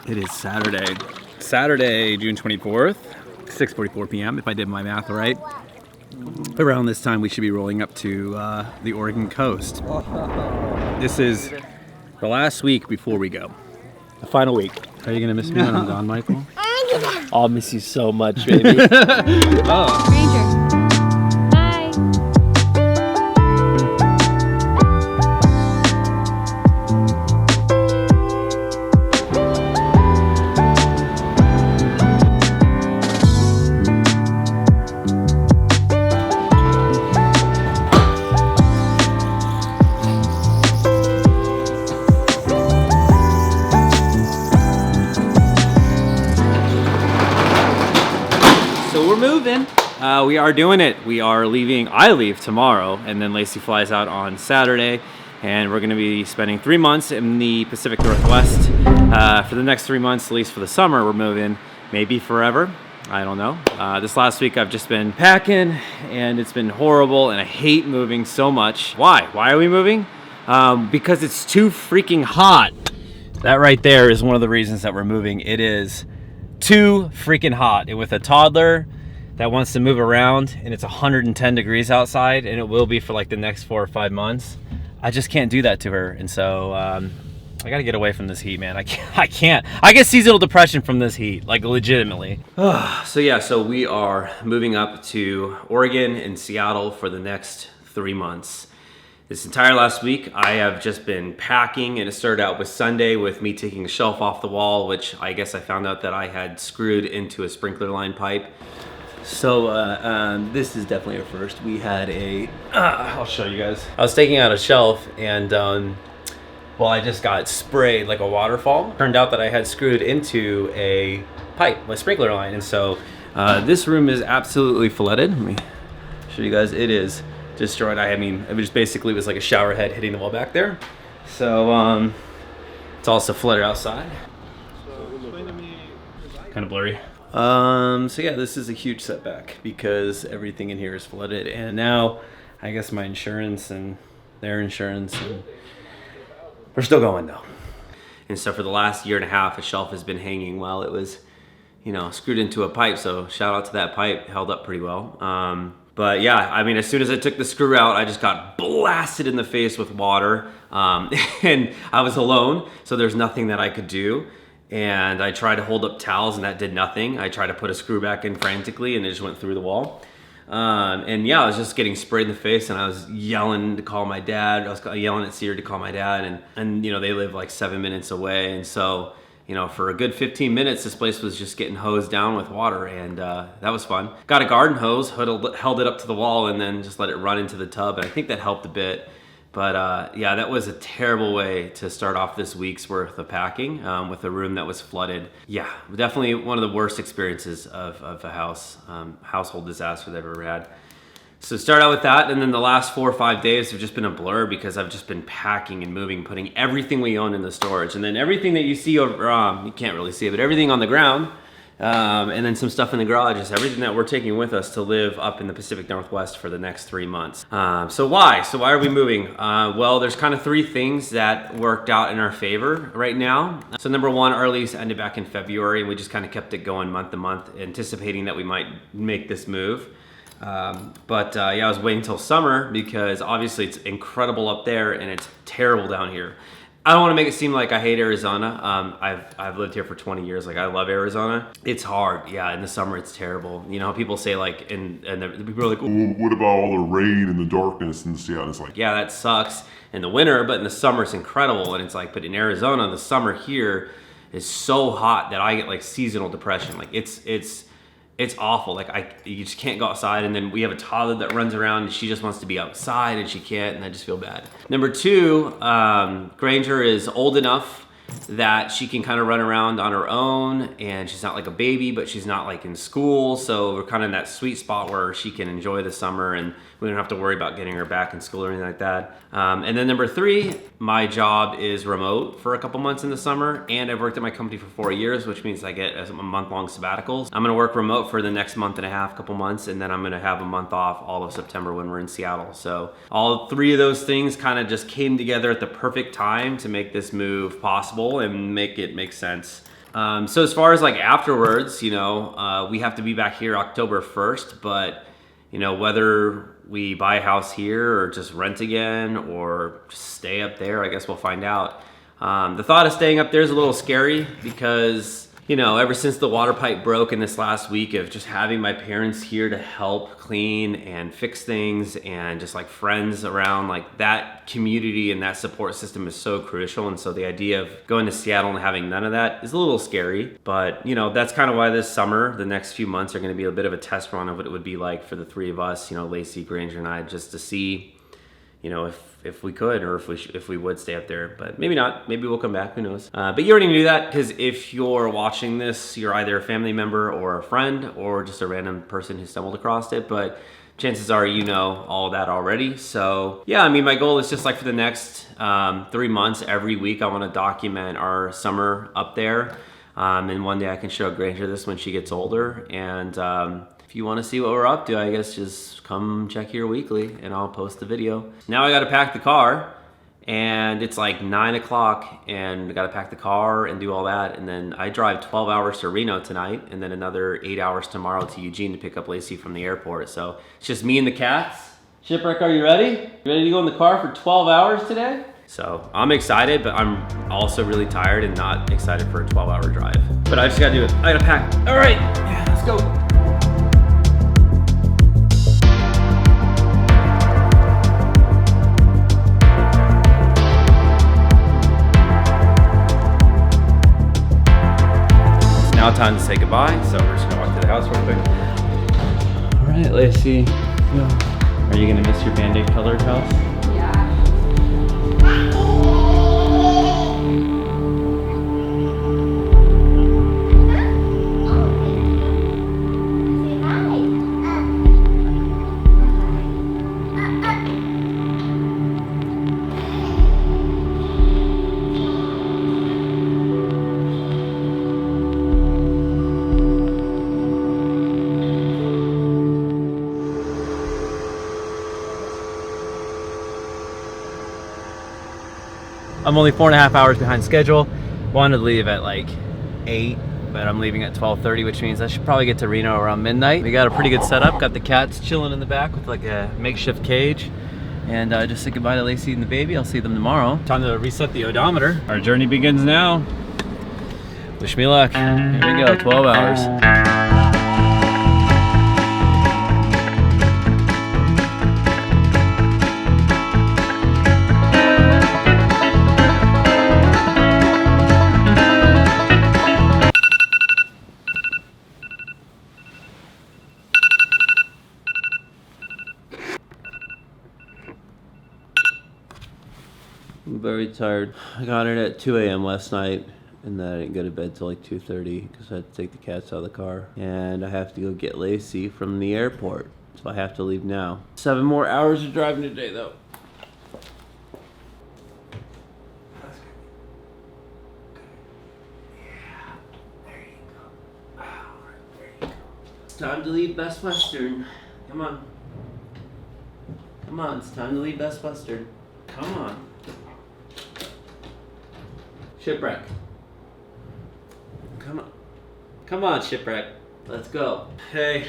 It is Saturday, June 24th, 6:44 p.m. if I did my math right. Around this time we should be rolling up to the Oregon coast. This is the last week before we go. The final week. Are you gonna miss me when I'm gone, Michael? I'll miss you so much, baby. Ranger. Bye. So we're moving. We are doing it. We are leaving. I leave tomorrow, and then Lacey flies out on Saturday, and we're going to be spending 3 months in the Pacific Northwest. For the next 3 months, at least for the summer, we're moving. Maybe forever. I don't know. This last week, I've just been packing, and it's been horrible, and I hate moving so much. Why? Why are we moving? Because it's too freaking hot. That right there is one of the reasons that we're moving. It is too freaking hot. And with a toddler that wants to move around and it's 110 degrees outside, and it will be for like the next 4 or 5 months, I just can't do that to her. And so I gotta get away from this heat, man. I can't. I get seasonal depression from this heat, like legitimately. So we are moving up to Oregon and Seattle for the next 3 months. This entire last week, I have just been packing, and it started out with Sunday with me taking a shelf off the wall, which I guess I found out that I had screwed into a sprinkler line pipe. So this is definitely a first. We had I'll show you guys. I was taking out a shelf, and I just got sprayed like a waterfall. Turned out that I had screwed into a pipe, a sprinkler line, and so this room is absolutely flooded. Let me show you guys. It is destroyed. I mean, it just basically was like a shower head hitting the wall back there. So it's also flooded outside. Kind of blurry. So yeah, this is a huge setback because everything in here is flooded, and now I guess my insurance and their insurance, and we're still going though. And so for the last year and a half, a shelf has been hanging while it was, screwed into a pipe. So shout out to that pipe, held up pretty well. But yeah, I mean, as soon as I took the screw out, I just got blasted in the face with water. And I was alone, so there's nothing that I could do. And I tried to hold up towels, and that did nothing. I tried to put a screw back in frantically, and it just went through the wall. And yeah, I was just getting sprayed in the face, and I was yelling to call my dad. I was yelling at Siri to call my dad, and they live like 7 minutes away. And so, for a good 15 minutes, this place was just getting hosed down with water, and that was fun. Got a garden hose, held it up to the wall, and then just let it run into the tub, and I think that helped a bit. But yeah, that was a terrible way to start off this week's worth of packing with a room that was flooded. Yeah, definitely one of the worst experiences of a household disaster that I've ever had. So start out with that, and then the last 4 or 5 days have just been a blur because I've just been packing and moving, putting everything we own in the storage, and then everything that you see over, you can't really see it, but everything on the ground, and then some stuff in the garage, is everything that we're taking with us to live up in the Pacific Northwest for the next 3 months. So why are we moving? Well, there's kind of 3 things that worked out in our favor right now. So number 1, our lease ended back in February, and we just kind of kept it going month to month, anticipating that we might make this move. But I was waiting until summer because obviously it's incredible up there and it's terrible down here. I don't want to make it seem like I hate Arizona. I've lived here for 20 years. Like, I love Arizona. It's hard. Yeah, in the summer it's terrible. You know how people say like, and people are like, well, what about all the rain and the darkness in Seattle? It's like, yeah, that sucks in the winter, but in the summer it's incredible. And it's like, but in Arizona, the summer here is so hot that I get like seasonal depression. Like it's awful. Like you just can't go outside, and then we have a toddler that runs around and she just wants to be outside and she can't, and I just feel bad. Number 2, Granger is old enough that she can kind of run around on her own, and she's not like a baby, but she's not like in school, so we're kind of in that sweet spot where she can enjoy the summer and we don't have to worry about getting her back in school or anything like that. And then number 3, my job is remote for a couple months in the summer, and I've worked at my company for 4 years, which means I get a month-long sabbaticals. I'm gonna work remote for the next month and a half, couple months, and then I'm gonna have a month off all of September when we're in Seattle. So all 3 of those things kind of just came together at the perfect time to make this move possible and make it make sense. So as far as like afterwards, you know, we have to be back here October 1st, but you know, whether we buy a house here or just rent again or just stay up there, I guess we'll find out. The thought of staying up there is a little scary because, you know, ever since the water pipe broke in this last week, of just having my parents here to help clean and fix things, and just like friends around, like that community and that support system is so crucial. And so the idea of going to Seattle and having none of that is a little scary, but you know, that's kind of why this summer, the next few months are going to be a bit of a test run of what it would be like for the three of us, you know, Lacey, Granger, and I, just to see, you know, if we could, or if we would stay up there, but maybe not. Maybe we'll come back. Who knows? But you already knew that, because if you're watching this, you're either a family member or a friend or just a random person who stumbled across it. But chances are you know all that already. So yeah, I mean, my goal is just like for the next 3 months, every week I want to document our summer up there. And one day I can show Granger this when she gets older. And if you want to see what we're up to, I guess just come check here weekly and I'll post the video. Now I got to pack the car, and it's like 9 o'clock, and I got to pack the car and do all that. And then I drive 12 hours to Reno tonight, and then another 8 hours tomorrow to Eugene to pick up Lacey from the airport. So it's just me and the cats. Shipwreck, are you ready? You ready to go in the car for 12 hours today? So I'm excited, but I'm also really tired and not excited for a 12-hour drive. But I just gotta do it. I gotta pack. All right, yeah, let's go. It's now time to say goodbye, so we're just gonna walk to the house real quick. All right, Lacey. Are you gonna miss your Band-Aid colored house? I'm only 4.5 hours behind schedule. Wanted to leave at like 8, but I'm leaving at 12:30, which means I should probably get to Reno around midnight. We got a pretty good setup. Got the cats chilling in the back with like a makeshift cage. And just say goodbye to Lacey and the baby. I'll see them tomorrow. Time to reset the odometer. Our journey begins now. Wish me luck. Here we go, 12 hours. I'm very tired. I got in at 2 a.m. last night, and then I didn't go to bed till like 2:30 because I had to take the cats out of the car. And I have to go get Lacey from the airport, so I have to leave now. 7 more hours of driving today, though. Yeah, there you go. There you go. It's time to leave Best Western. Come on. Come on, it's time to leave Best Western. Come on. Shipwreck. Come on. Come on, Shipwreck. Let's go. Hey.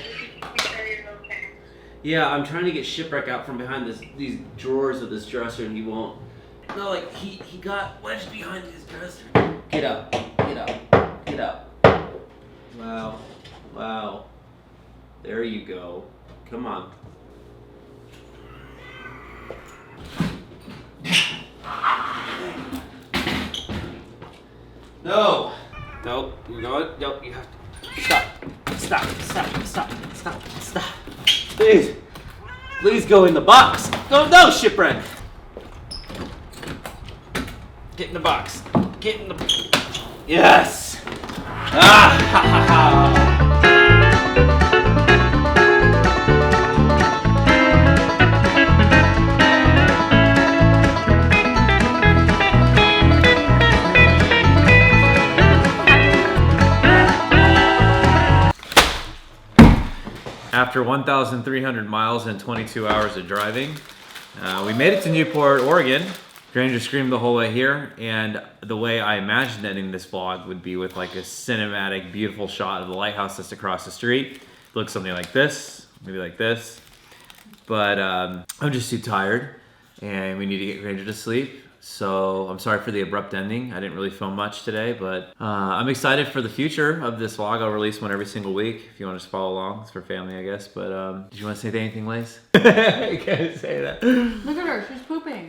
Yeah, I'm trying to get Shipwreck out from behind these drawers of this dresser, and he won't. No, like, he got wedged behind his dresser. Get out. Get out. Get out. Wow. Wow. There you go. Come on. No. Nope. You know what? Nope. You have to stop. Stop. Stop. Stop. Stop. Stop. Please. Please go in the box. No, Shipwreck. Get in the box. Get in the. Yes. Ah! Ha ha ha. After 1,300 miles and 22 hours of driving, we made it to Newport, Oregon, Granger screamed the whole way here, and the way I imagined ending this vlog would be with like a cinematic, beautiful shot of the lighthouse just across the street. It looks something like this, maybe like this. But I'm just too tired, and we need to get Granger to sleep. So I'm sorry for the abrupt ending. I didn't really film much today, but I'm excited for the future of this vlog. I'll release one every single week if you want to just follow along. It's for family, I guess. But did you want to say anything, Lace? I can't say that. Look at her. She's pooping.